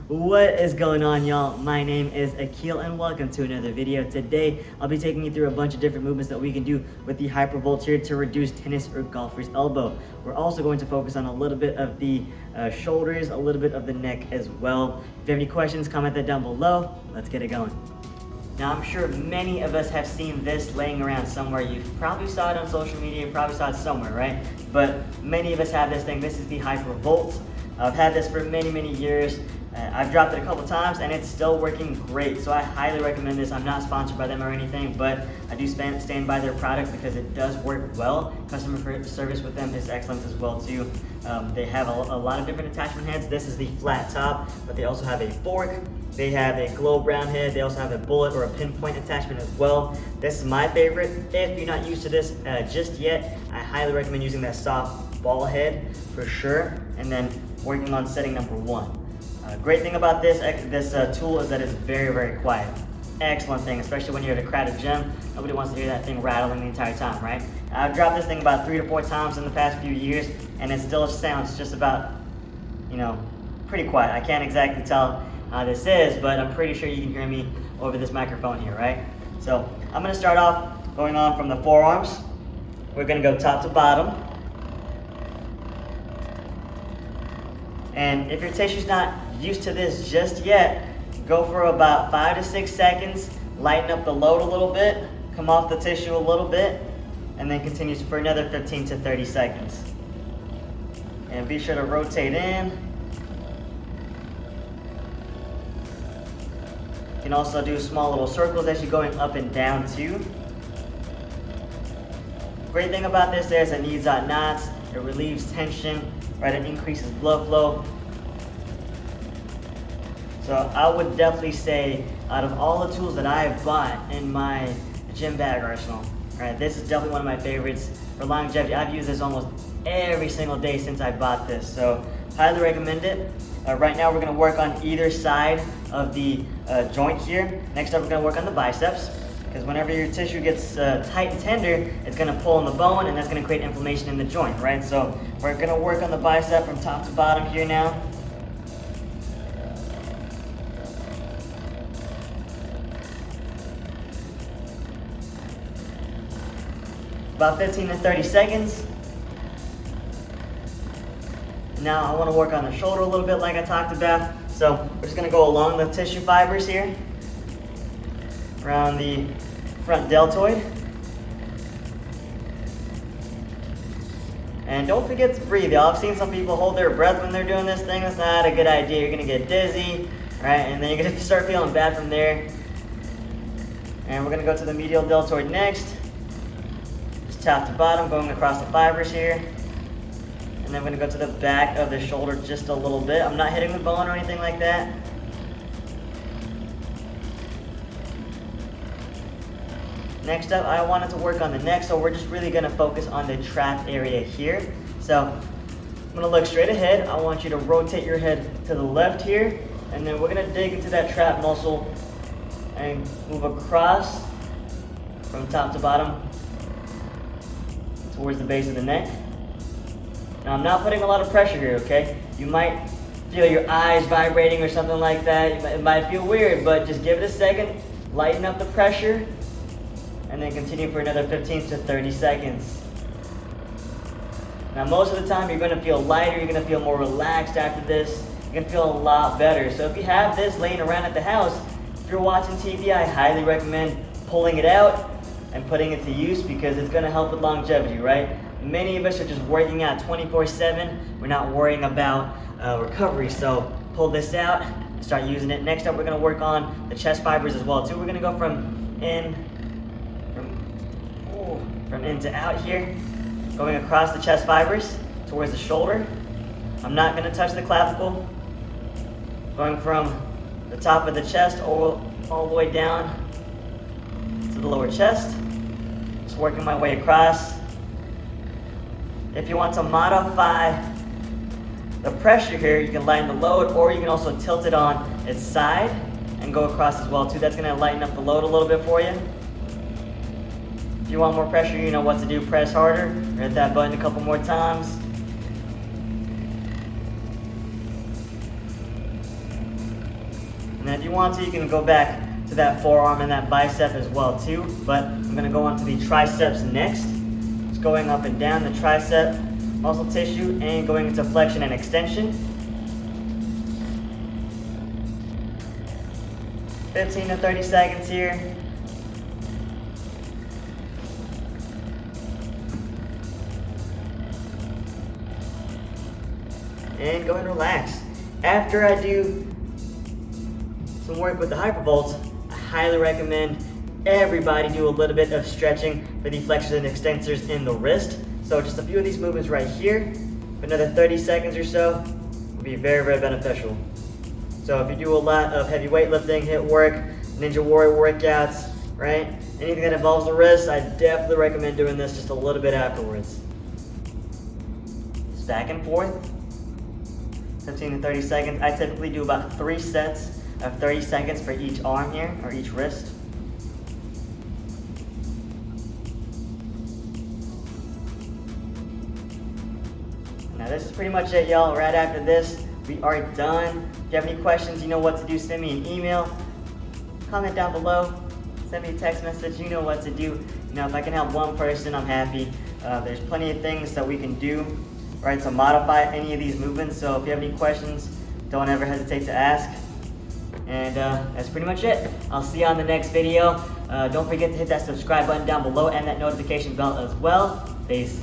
What is going on, y'all? My name is Akil and welcome to another video. Today I'll be taking you through a bunch of different movements that we can do with the Hypervolts here to reduce tennis or golfer's elbow. We're also going to focus on a little bit of the shoulders, a little bit of the neck as well. If you have any questions, comment that down below. Let's get it going. Now, I'm sure many of us have seen this laying around somewhere. You probably saw it on social media, you probably saw it somewhere, right? But many of us have this thing. This is the Hypervolts. I've had this for many years. I've dropped it a couple times and it's still working great. So I highly recommend this. I'm not sponsored by them or anything, but I do stand by their product because it does work well. Customer service with them is excellent as well too. They have a lot of different attachment heads. This is the flat top, but they also have a fork. They have a globe round head. They also have a bullet or a pinpoint attachment as well. This is my favorite. If you're not used to this just yet, I highly recommend using that soft ball head for sure, and then working on setting number one. Great thing about this tool is that it's very quiet. Excellent thing, especially when you're at a crowded gym. Nobody wants to hear that thing rattling the entire time, right? I've dropped this thing about 3 to 4 times in the past few years, and it still sounds just about, pretty quiet. I can't exactly tell how this is, but I'm pretty sure you can hear me over this microphone here, right? So I'm gonna start off going on from the forearms. We're gonna go top to bottom. And if your tissue's not used to this just yet, go for about 5 to 6 seconds, lighten up the load a little bit, come off the tissue a little bit, and then continue for another 15 to 30 seconds. And be sure to rotate in. You can also do small little circles as you're going up and down too. Great thing about this is it kneads out knots, it relieves tension, right? It increases blood flow. So I would definitely say, out of all the tools that I've bought in my gym bag arsenal, right, this is definitely one of my favorites for longevity. I've used this almost every single day since I bought this, so highly recommend it. Right now we're gonna work on either side of the joint here. Next up, we're gonna work on the biceps, because whenever your tissue gets tight and tender, it's gonna pull on the bone and that's gonna create inflammation in the joint, right? So we're gonna work on the bicep from top to bottom here now. About 15 to 30 seconds. Now I want to work on the shoulder a little bit like I talked about. So we're just going to go along the tissue fibers here, around the front deltoid. And don't forget to breathe, y'all. I've seen some people hold their breath when they're doing this thing. That's not a good idea. You're going to get dizzy, right? And then you're going to start feeling bad from there. And we're going to go to the medial deltoid next. Top to bottom, going across the fibers here. And then we're going to go to the back of the shoulder just a little bit. I'm not hitting the bone or anything like that. Next up, I wanted to work on the neck, so we're just really going to focus on the trap area here. So I'm going to look straight ahead. I want you to rotate your head to the left here, and then we're going to dig into that trap muscle and move across from top to bottom towards the base of the neck. Now I'm not putting a lot of pressure here, okay? You might feel your eyes vibrating or something like that. It might feel weird, but just give it a second, lighten up the pressure, and then continue for another 15 to 30 seconds. Now most of the time you're gonna feel lighter, you're gonna feel more relaxed after this. You're gonna feel a lot better. So if you have this laying around at the house, if you're watching TV, I highly recommend pulling it out and putting it to use because it's going to help with longevity, right? Many of us are just working out 24/7. We're not worrying about recovery, so pull this out and start using it. Next up, we're going to work on the chest fibers as well too. We're going to go from in to out here, going across the chest fibers towards the shoulder. I'm not going to touch the clavicle. Going from the top of the chest all the way down to the lower chest. Just working my way across. If you want to modify the pressure here, you can lighten the load, or you can also tilt it on its side and go across as well too. That's going to lighten up the load a little bit for you. If you want more pressure, you know what to do. Press harder, or hit that button a couple more times. And then if you want to, you can go back to that forearm and that bicep as well too. But I'm gonna go on to the triceps next. Just going up and down the tricep muscle tissue and going into flexion and extension. 15 to 30 seconds here. And go ahead and relax. After I do some work with the Hypervolts, I highly recommend everybody do a little bit of stretching for the flexors and extensors in the wrist. So just a few of these movements right here, for another 30 seconds or so, will be very, very beneficial. So if you do a lot of heavy weightlifting, HIIT work, Ninja Warrior workouts, right? Anything that involves the wrist, I definitely recommend doing this just a little bit afterwards. Just back and forth, 15 to 30 seconds. I typically do about 3 sets of 30 seconds for each arm here, or each wrist. Now this is pretty much it, y'all. Right after this, we are done. If you have any questions, you know what to do. Send me an email, comment down below, send me a text message, you know what to do. You know, if I can help one person, I'm happy. There's plenty of things that we can do, right, to modify any of these movements. So if you have any questions, don't ever hesitate to ask. And that's pretty much it. I'll see you on the next video. Don't forget to hit that subscribe button down below and that notification bell as well. Peace.